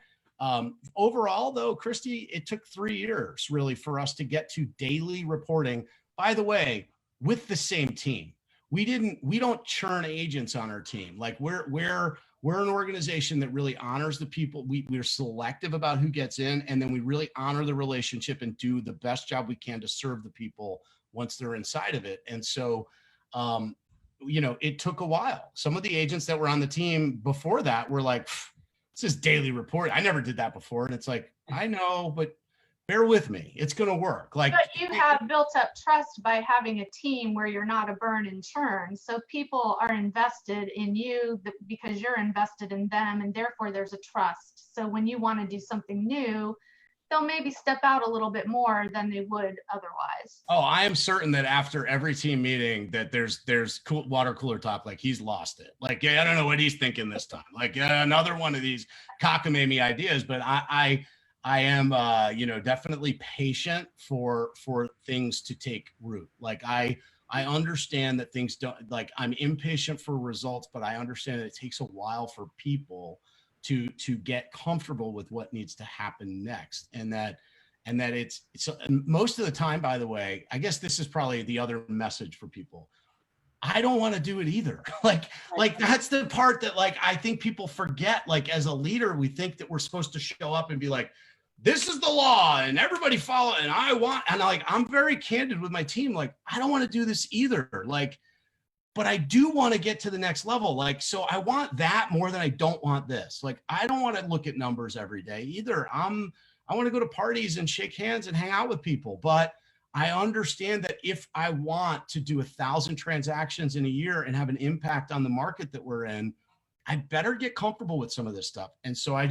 overall, though, Christy, it took 3 years really for us to get to daily reporting. By the way, with the same team, we don't churn agents on our team. Like we're an organization that really honors the people. We're selective about who gets in, and then we really honor the relationship and do the best job we can to serve the people once they're inside of it. And so, it took a while. Some of the agents that were on the team before that were like, this is daily report. I never did that before. And it's like, I know, but bear with me. It's going to work. Like, but you have built up trust by having a team where you're not a burn and churn. So people are invested in you because you're invested in them, and therefore there's a trust. So when you want to do something new, they'll maybe step out a little bit more than they would otherwise. Oh, I am certain that after every team meeting that there's cool water cooler talk, like he's lost it. Like, yeah, I don't know what he's thinking this time. Like another one of these cockamamie ideas, but I am, definitely patient for things to take root. Like I understand that things don't, like I'm impatient for results, but I understand that it takes a while for people to get comfortable with what needs to happen next. And that it's most of the time, by the way, I guess this is probably the other message for people. I don't want to do it either. Like that's the part that like, I think people forget, like as a leader, we think that we're supposed to show up and be like, this is the law and everybody follow. And I'm very candid with my team. Like, I don't want to do this either. Like, but I do want to get to the next level. Like, so I want that more than I don't want this. Like, I don't want to look at numbers every day either. I want to go to parties and shake hands and hang out with people. But I understand that if I want to do 1,000 transactions in a year and have an impact on the market that we're in, I better get comfortable with some of this stuff. And so I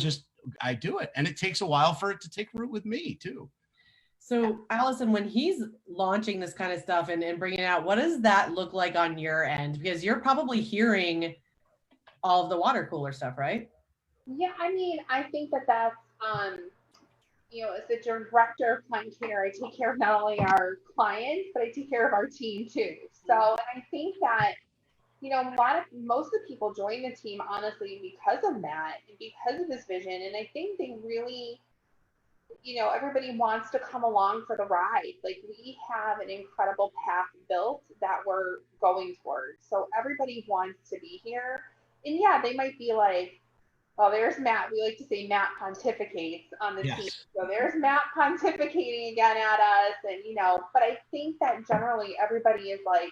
do it. And it takes a while for it to take root with me too. So Allison, when he's launching this kind of stuff and bringing it out, what does that look like on your end? Because you're probably hearing all of the water cooler stuff, right? Yeah, I mean, I think that's, as the director of client care, I take care of not only our clients, but I take care of our team too. So I think that, most of the people join the team, honestly, because of Matt and because of his vision. And I think they really, everybody wants to come along for the ride. Like we have an incredible path built that we're going towards. So everybody wants to be here. And yeah, they might be like, well, there's Matt. We like to say Matt pontificates on the team. So there's Matt pontificating again at us. And, but I think that generally everybody is like,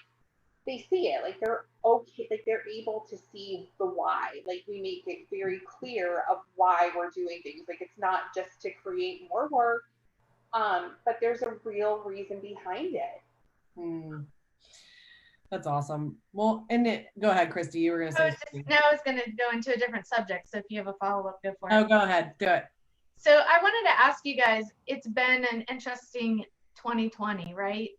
they see it, like they're okay, like they're able to see the why. Like we make it very clear of why we're doing things. Like it's not just to create more work, but there's a real reason behind it. That's awesome. Well, go ahead, Christy. You were going to say something. No, I was going to go into a different subject. So if you have a follow-up, go for it. Oh, go ahead. Do it. So I wanted to ask you guys, it's been an interesting 2020, right?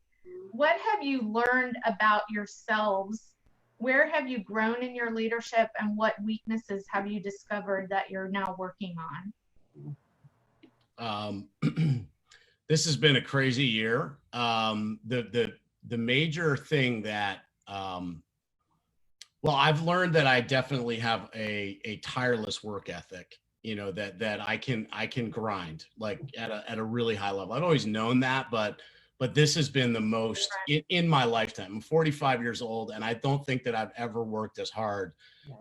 What have you learned about yourselves? Where have you grown in your leadership, and what weaknesses have you discovered that you're now working on? This has been a crazy year. The major thing that, I've learned that I definitely have a tireless work ethic, that I can grind like at a really high level. I've always known that, but this has been the most in my lifetime. I'm 45 years old, and I don't think that I've ever worked as hard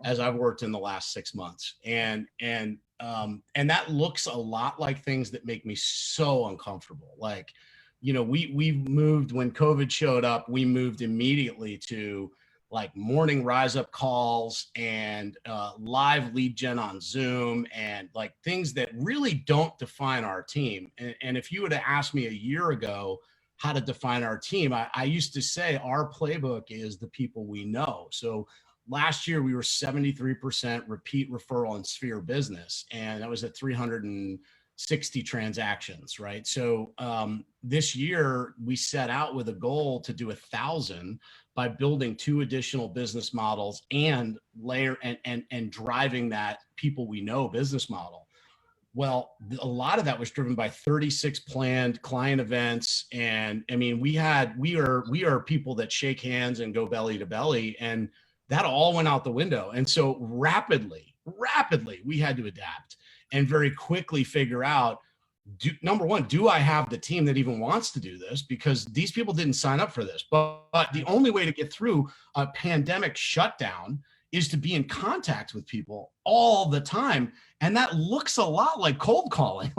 as I've worked in the last 6 months. And that looks a lot like things that make me so uncomfortable. Like, we moved when COVID showed up, we moved immediately to like morning rise up calls and live lead gen on Zoom and like things that really don't define our team. And if you would have asked me a year ago how to define our team, I used to say our playbook is the people we know. So last year we were 73% repeat referral and sphere business, and that was at 360 60 transactions, right? So this year we set out with a goal to do 1,000 by building 2 additional business models and and driving that people we know business model. Well, a lot of that was driven by 36 planned client events. And I mean, we are people that shake hands and go belly to belly, and that all went out the window. And so rapidly, we had to adapt and very quickly figure out, number one, do I have the team that even wants to do this? Because these people didn't sign up for this. But the only way to get through a pandemic shutdown is to be in contact with people all the time. And that looks a lot like cold calling.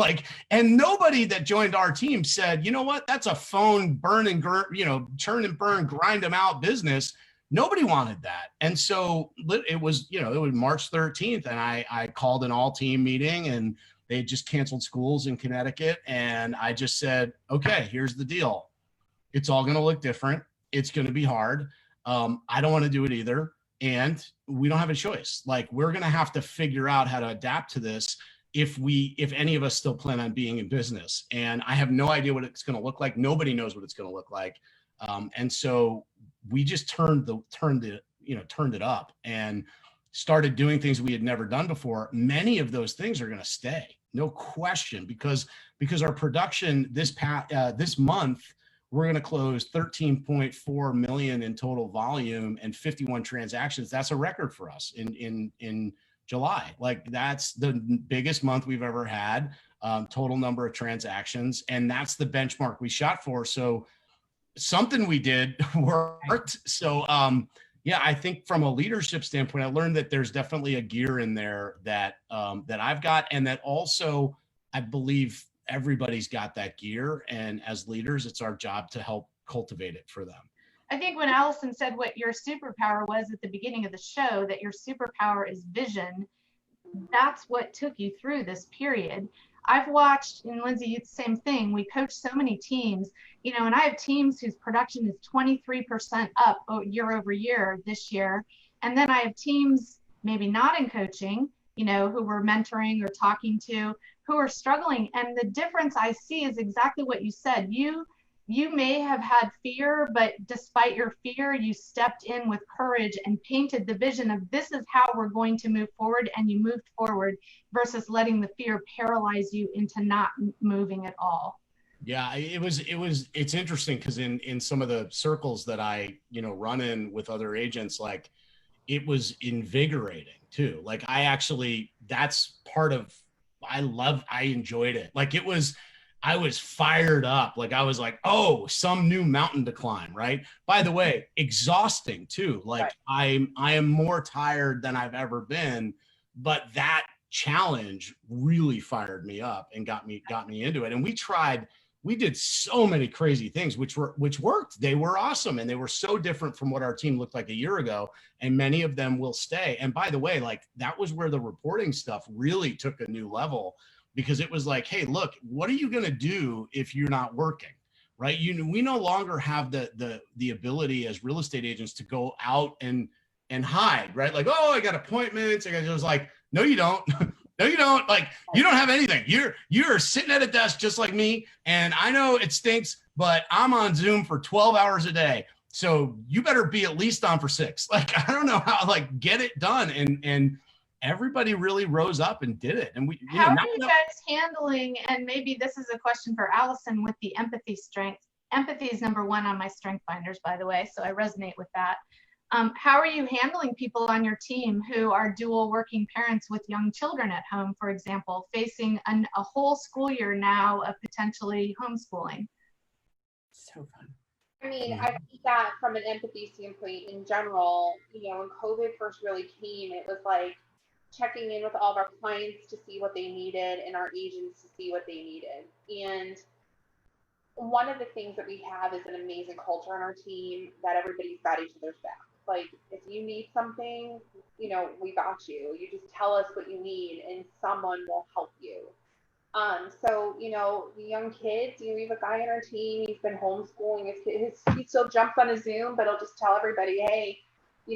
And nobody that joined our team said, you know what, that's a phone burn and churn and burn, grind them out business. Nobody wanted that. And so it was March 13th, and I called an all team meeting, and they had just canceled schools in Connecticut. And I just said, okay, here's the deal. It's all going to look different. It's going to be hard. I don't want to do it either. And we don't have a choice. We're going to have to figure out how to adapt to this if any of us still plan on being in business. And I have no idea what it's going to look like. Nobody knows what it's going to look like. And so we just turned it up and started doing things we had never done before. Many of those things are going to stay, no question, because our production this month, we're going to close 13.4 million in total volume and 51 transactions. That's a record for us in July. That's the biggest month we've ever had, total number of transactions. And that's the benchmark we shot for. So something we did worked. So yeah, I think from a leadership standpoint, I learned that there's definitely a gear in there that I've got, and that also I believe everybody's got that gear. And as leaders, it's our job to help cultivate it for them. I think when Allison said what your superpower was at the beginning of the show, that your superpower is vision, that's what took you through this period. I've watched, and Lindsay, it's the same thing. We coach so many teams, and I have teams whose production is 23% up year over year this year. And then I have teams maybe not in coaching, who we're mentoring or talking to, who are struggling. And the difference I see is exactly what you said. You may have had fear, but despite your fear, you stepped in with courage and painted the vision of this is how we're going to move forward, and you moved forward versus letting the fear paralyze you into not moving at all. Yeah, it's interesting because in some of the circles that I, run in with other agents, it was invigorating too. That's part of, I enjoyed it. I was fired up. I was like, oh, some new mountain to climb, right? By the way, exhausting too. Right. I am more tired than I've ever been, but that challenge really fired me up and got me into it. And we did so many crazy things, which worked. They were awesome. And they were so different from what our team looked like a year ago. And many of them will stay. And by the way, that was where the reporting stuff really took a new level, because it was like, hey, look, what are you going to do if you're not working, right? We no longer have the ability as real estate agents to go out and hide, right? Oh, I got appointments. No, you don't. No, you don't. You don't have anything. You're sitting at a desk just like me. And I know it stinks, but I'm on Zoom for 12 hours a day. So you better be at least on for 6. I don't know how, get it done. And everybody really rose up and did it. And how are you guys handling, and maybe this is a question for Allison, with the empathy strength? Empathy is number 1 on my strength finders, by the way, so I resonate with that. How are you handling people on your team who are dual working parents with young children at home, for example, facing a whole school year now of potentially homeschooling? So fun. I mean, I think that from an empathy standpoint in general, when COVID first really came, it was checking in with all of our clients to see what they needed and our agents to see what they needed. And one of the things that we have is an amazing culture on our team that everybody's got each other's back. If you need something, we got you. You just tell us what you need and someone will help you. So, the young kids, we have a guy on our team, he's been homeschooling he still jumps on a Zoom, but he'll just tell everybody, hey,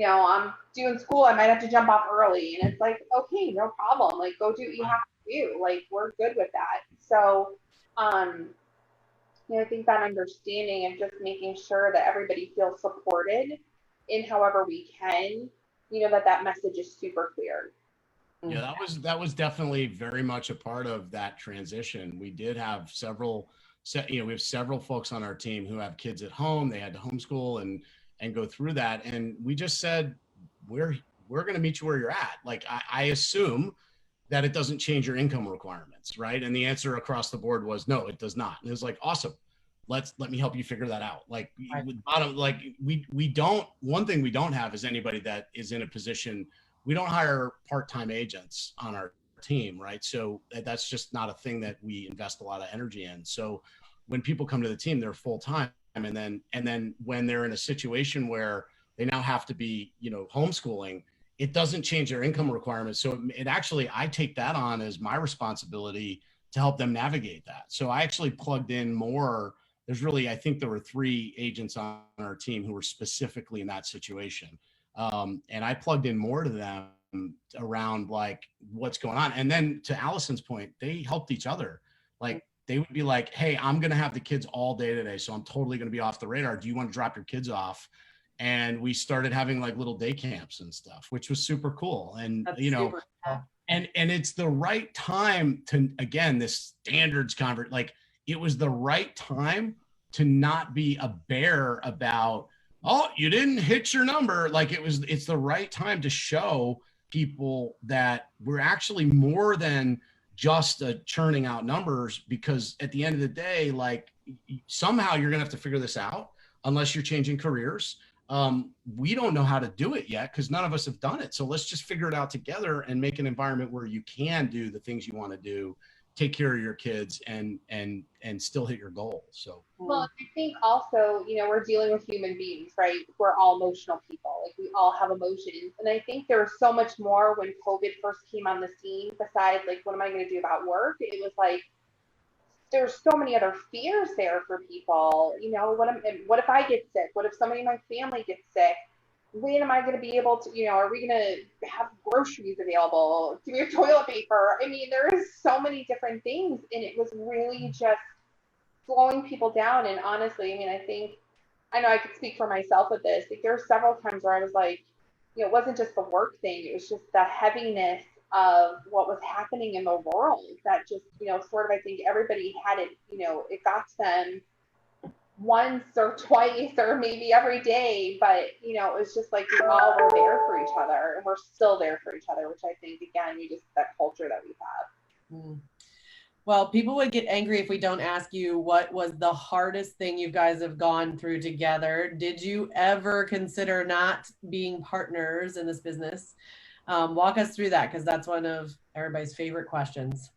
I'm doing school, I might have to jump off early. And it's okay, no problem. Go do what you have to do. We're good with that. So, I think that understanding of just making sure that everybody feels supported in however we can, that message is super clear. Yeah, that was definitely very much a part of that transition. We did have we have several folks on our team who have kids at home. They had to homeschool and go through that. And we just said, we're going to meet you where you're at. Like, I assume that it doesn't change your income requirements, right? And the answer across the board was no, it does not. And it was like, awesome. Let me help you figure that out. Like, one thing we don't have is anybody that is in a position. We don't hire part-time agents on our team, right? So that's just not a thing that we invest a lot of energy in. So when people come to the team, they're full-time. And then when they're in a situation where they now have to be, homeschooling, it doesn't change their income requirements. So it actually, I take that on as my responsibility to help them navigate that. So I actually plugged in more. I think there were 3 agents on our team who were specifically in that situation. And I plugged in more to them around like what's going on. And then to Allison's point, they helped each other. Like, they would be like, hey, I'm going to have the kids all day today, so I'm totally going to be off the radar. Do you want to drop your kids off? And we started having like little day camps and stuff, which was super cool. And, Super cool. and it's the right time to, again, this standards like, it was the right time to not be a bear about, oh, you didn't hit your number. Like, it's the right time to show people that we're actually more than just churning out numbers, because at the end of the day, like, somehow you're gonna have to figure this out unless you're changing careers. We don't know how to do it yet because none of us have done it. So let's just figure it out together and make an environment where you can do the things you want to do, take care of your kids, and still hit your goal. So, well, I think also, we're dealing with human beings, right? We're all emotional people. Like, we all have emotions. And I think there was so much more when COVID first came on the scene, besides like, what am I going to do about work? It was like, there's so many other fears there for people. What if I get sick? What if somebody in my family gets sick? When am I going to be able to, are we going to have groceries available? Do we have toilet paper? I mean, there is so many different things, and it was really just slowing people down. And honestly, I mean, I know I could speak for myself with this. Like, there were several times where I was like, it wasn't just the work thing. It was just the heaviness of what was happening in the world that just, sort of, I think everybody had it, it got to them once or twice or maybe every day, but it was just like we all were there for each other, and we're still there for each other, which I think, again, that culture that we have. Well, people would get angry if we don't ask you what was the hardest thing you guys have gone through together. Did you ever consider not being partners in this business? Walk us through that, because that's one of everybody's favorite questions.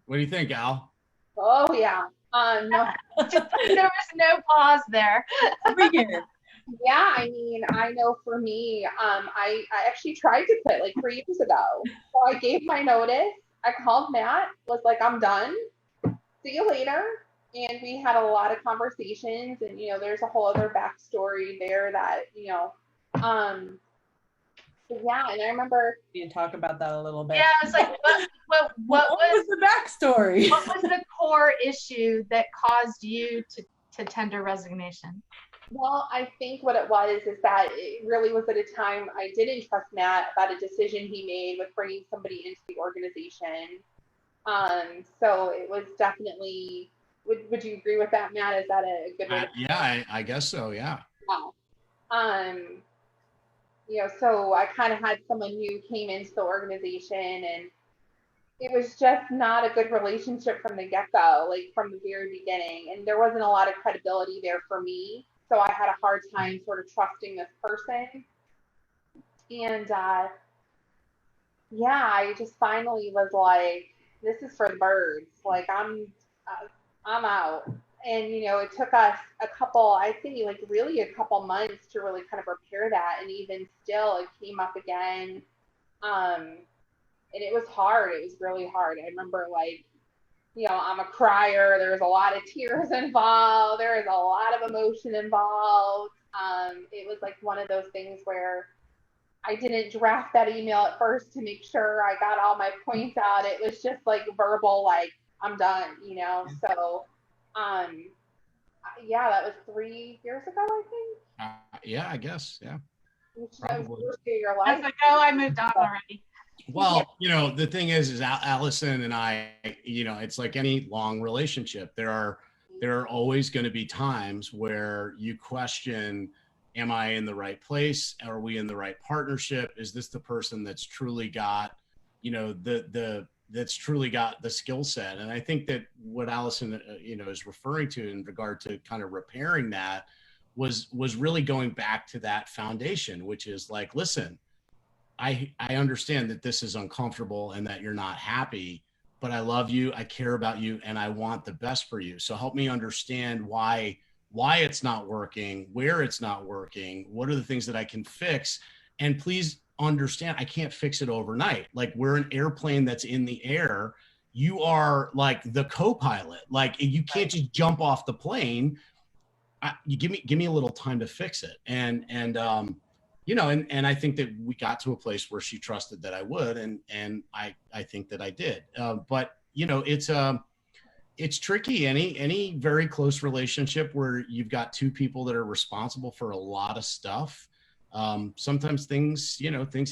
What do you think, Al? Oh yeah. No. There was no pause there. Yeah, I mean, I know for me, I actually tried to quit like 3 years ago. So I gave my notice. I called Matt, was like, I'm done. See you later. And we had a lot of conversations, and there's a whole other backstory there that yeah, and I remember you talk about that a little bit. Yeah, I was like, what was the backstory? What was the core issue that caused you to tender resignation? Well, I think what it was is that it really was at a time I didn't trust Matt about a decision he made with bringing somebody into the organization. So it was definitely. Would you agree with that, Matt? Is that a good way? Yeah, I guess so. Yeah. Wow. So I kind of had someone new came into the organization, and it was just not a good relationship from the get-go, like from the very beginning. And there wasn't a lot of credibility there for me. So I had a hard time sort of trusting this person. And yeah, I just finally was like, this is for the birds. Like, I'm out. And, it took us a couple months to really kind of repair that. And even still, it came up again. And it was hard. It was really hard. I remember, like, I'm a crier. There was a lot of tears involved. There was a lot of emotion involved. It was like one of those things where I didn't draft that email at first to make sure I got all my points out. It was just like verbal, like, I'm done, So, yeah, that was 3 years ago, I think. Yeah, I guess. Yeah. Which is Probably. the first year of your life. It's like, oh, I moved on already. Well, the thing is Allison and I, it's like any long relationship. There are always going to be times where you question, am I in the right place? Are we in the right partnership? Is this the person that's truly got, that's truly got the skill set? And I think that what Allison, is referring to in regard to kind of repairing that was really going back to that foundation, which is like, listen, I understand that this is uncomfortable and that you're not happy, but I love you, I care about you, and I want the best for you. So help me understand why it's not working, where it's not working, what are the things that I can fix? And please understand, I can't fix it overnight. Like, we're an airplane that's in the air. You are like the co-pilot. Like, you can't just jump off the plane. You give me a little time to fix it. And I think that we got to a place where she trusted that I would, and I think that I did. But it's tricky. Any very close relationship where you've got two people that are responsible for a lot of stuff. Sometimes things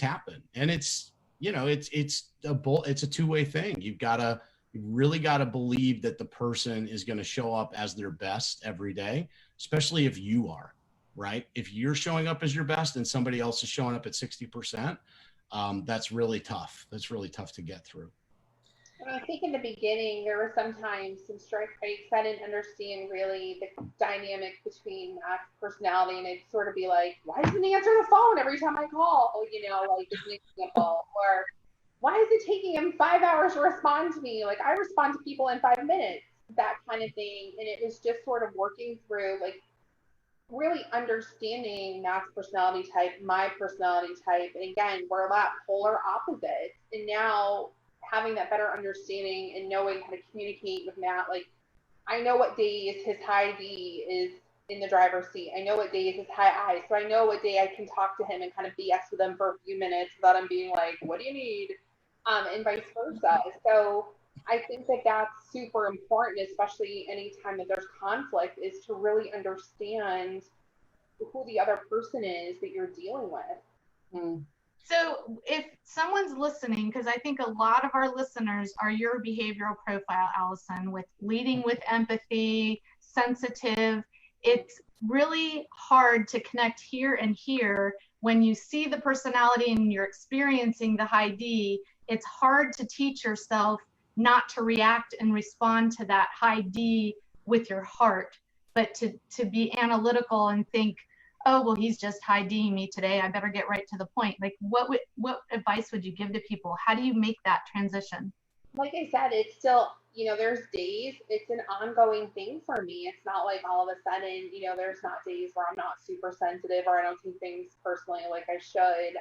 happen, and it's a two-way thing. You really got to believe that the person is going to show up as their best every day, especially if you are. Right? If you're showing up as your best and somebody else is showing up at 60%, that's really tough. That's really tough to get through. I think in the beginning, there were sometimes some strike breaks. I didn't understand really the dynamic between personality, and it'd sort of be like, why doesn't he answer the phone every time I call? Like as an example, or why is it taking him 5 hours to respond to me? Like, I respond to people in 5 minutes, that kind of thing. And it was just sort of working through, like, really understanding Matt's personality type, my personality type. And again, we're a lot polar opposites. And now having that better understanding and knowing how to communicate with Matt, like, I know what days his high D is in the driver's seat. I know what days his high I. So I know what day I can talk to him and kind of BS with him for a few minutes without him being like, what do you need? And vice versa. So I think that that's super important, especially anytime that there's conflict, is to really understand who the other person is that you're dealing with. So if someone's listening, because I think a lot of our listeners are your behavioral profile, Allison, with leading with empathy, sensitive, it's really hard to connect here and here when you see the personality and you're experiencing the high D. It's hard to teach yourself not to react and respond to that high D with your heart, but to be analytical and think, oh, well, he's just high D'ing me today, I better get right to the point. Like, what advice would you give to people? How do you make that transition? Like I said, it's still, there's days, it's an ongoing thing for me. It's not like all of a sudden, there's not days where I'm not super sensitive or I don't take things personally like I should.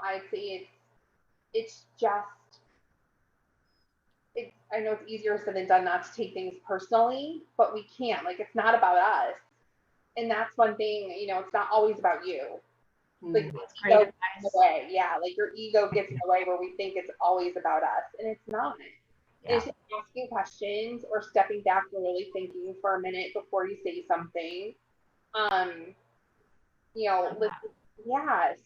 I'd say it's just, I know it's easier said than done not to take things personally, but we can't. Like, it's not about us. And that's one thing, it's not always about you. Like, ego gets in the way. Yeah, like your ego gets in the way where we think it's always about us, and it's not. Yeah. It's just asking questions or stepping back and really thinking for a minute before you say something. Yeah.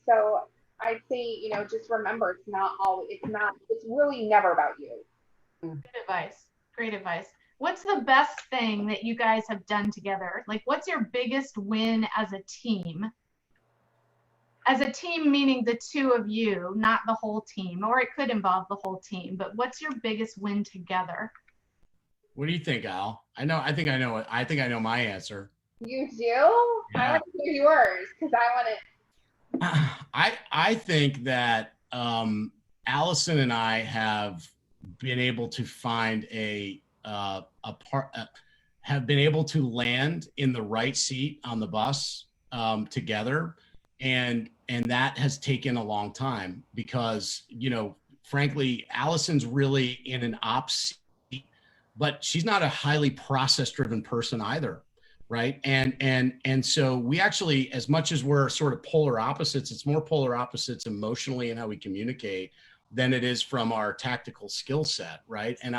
So I'd say, just remember, it's really never about you. Good advice. Great advice. What's the best thing that you guys have done together? Like, what's your biggest win as a team? As a team, meaning the two of you, not the whole team, or it could involve the whole team, but what's your biggest win together? What do you think, Al? I think I know my answer. You do? Yeah. I want to hear yours, because I want to. I think that Allison and I have been able to find have been able to land in the right seat on the bus together, and that has taken a long time because, frankly, Allison's really in an ops seat, but she's not a highly process driven person either. Right. And so we actually, as much as we're sort of polar opposites, it's more polar opposites emotionally in how we communicate. than it is from our tactical skill set, right? And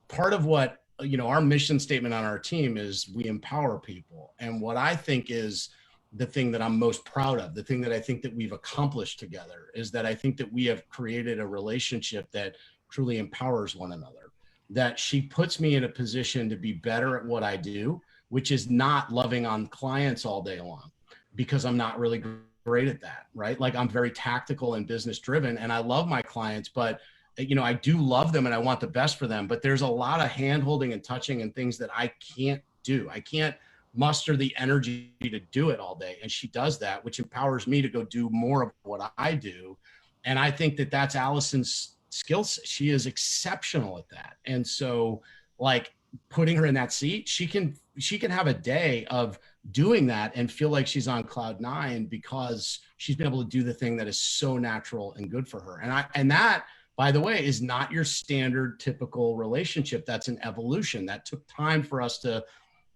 part of what, our mission statement on our team is we empower people. And what I think is the thing that I'm most proud of, the thing that I think that we've accomplished together, is that I think that we have created a relationship that truly empowers one another, that she puts me in a position to be better at what I do, which is not loving on clients all day long, because I'm not really great at that, right? Like, I'm very tactical and business driven, and I love my clients, but I do love them and I want the best for them, but there's a lot of hand holding and touching and things that I can't do. I can't muster the energy to do it all day. And she does that, which empowers me to go do more of what I do. And I think that that's Allison's skill set. She is exceptional at that. And so, like, putting her in that seat, she can have a day of doing that and feel like she's on cloud nine, because she's been able to do the thing that is so natural and good for her. And that, by the way, is not your standard typical relationship. That's an evolution that took time for us to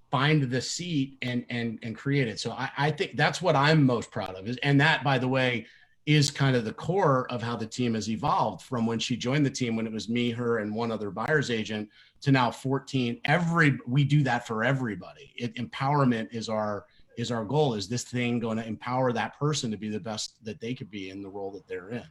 find the seat and create it. So I think that's what I'm most proud of, and that, by the way, is kind of the core of how the team has evolved from when she joined the team, when it was me, her, and one other buyer's agent, to now 14. We do that for everybody. Empowerment is our goal. Is this thing going to empower that person to be the best that they could be in the role that they're in?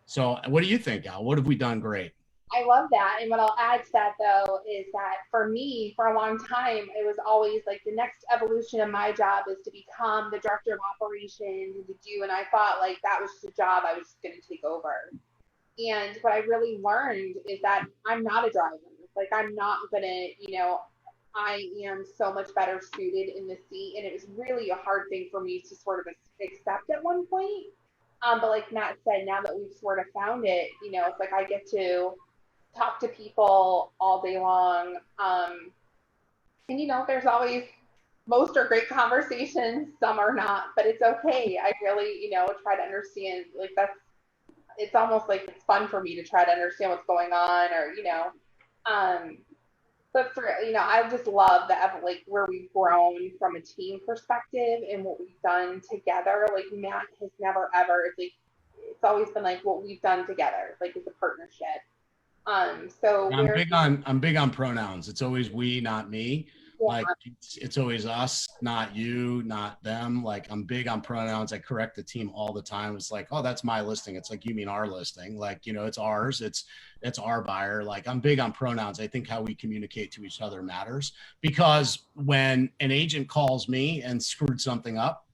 So what do you think, Al? What have we done great? I love that. And what I'll add to that, though, is that for me, for a long time, it was always like the next evolution of my job is to become the director of operations and to do. And I thought like that was the job I was going to take over. And what I really learned is that I'm not a driver. Like, I'm not going to, I am so much better suited in the seat. And it was really a hard thing for me to sort of accept at one point. But like Matt said, now that we've sort of found it, it's like I get to talk to people all day long. And there's always, most are great conversations, some are not, but it's okay. I really, try to understand, like, it's almost like it's fun for me to try to understand what's going on, or, but for, I just love that, like, where we've grown from a team perspective and what we've done together. Like, Matt has never, ever, it's always been like what we've done together, like, it's a partnership. So I'm big on pronouns. It's always we, not me. Yeah. Like, it's always us, not you, not them. Like, I'm big on pronouns. I correct the team all the time. It's like, oh, that's my listing. It's like, you mean our listing? Like, it's ours. It's our buyer. Like, I'm big on pronouns. I think how we communicate to each other matters, because when an agent calls me and screwed something up,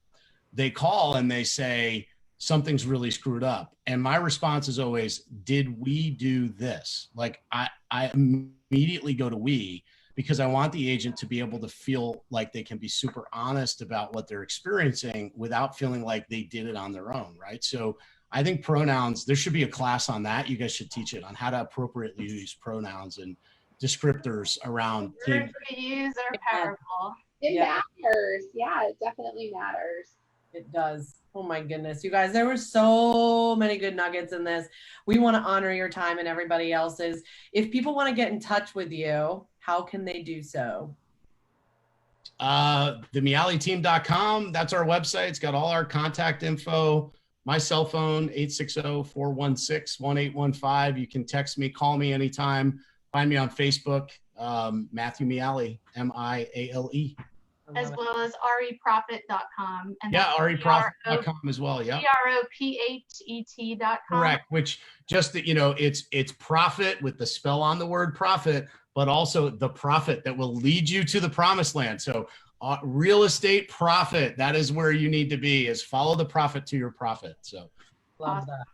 they call and they say, something's really screwed up. And my response is always, did we do this? Like, I immediately go to we, because I want the agent to be able to feel like they can be super honest about what they're experiencing without feeling like they did it on their own, right? So I think pronouns, there should be a class on that. You guys should teach it on how to appropriately use pronouns and descriptors around team. To use are powerful. It matters. Yeah, it definitely matters. It does. Oh my goodness, you guys, there were so many good nuggets in this. We want to honor your time and everybody else's. If people want to get in touch with you, how can they do so? The mialeteam.com. That's our website. It's got all our contact info. My cell phone, 860-416-1815. You can text me, call me anytime. Find me on Facebook, Matthew Miale, M-I-A-L-E. As well as REProfit.com. And yeah, REProfit.com as well. Yeah. PROPHET.com. Correct. Which just that, it's profit with the spell on the word profit, but also the profit that will lead you to the promised land. So real estate profit, that is where you need to be, is follow the profit to your profit. So love that.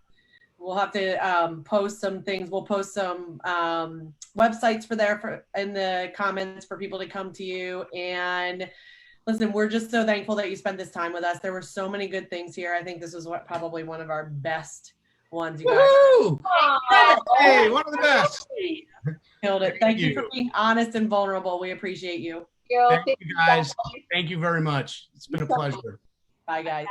We'll have to post some things. We'll post some websites in the comments for people to come to you. And listen, we're just so thankful that you spent this time with us. There were so many good things here. I think this was probably one of our best ones. You guys. Woo! Hey, one of the best. Killed it. Thank you for being honest and vulnerable. We appreciate you. Thank you guys. Thank you very much. It's been a pleasure. Bye, guys.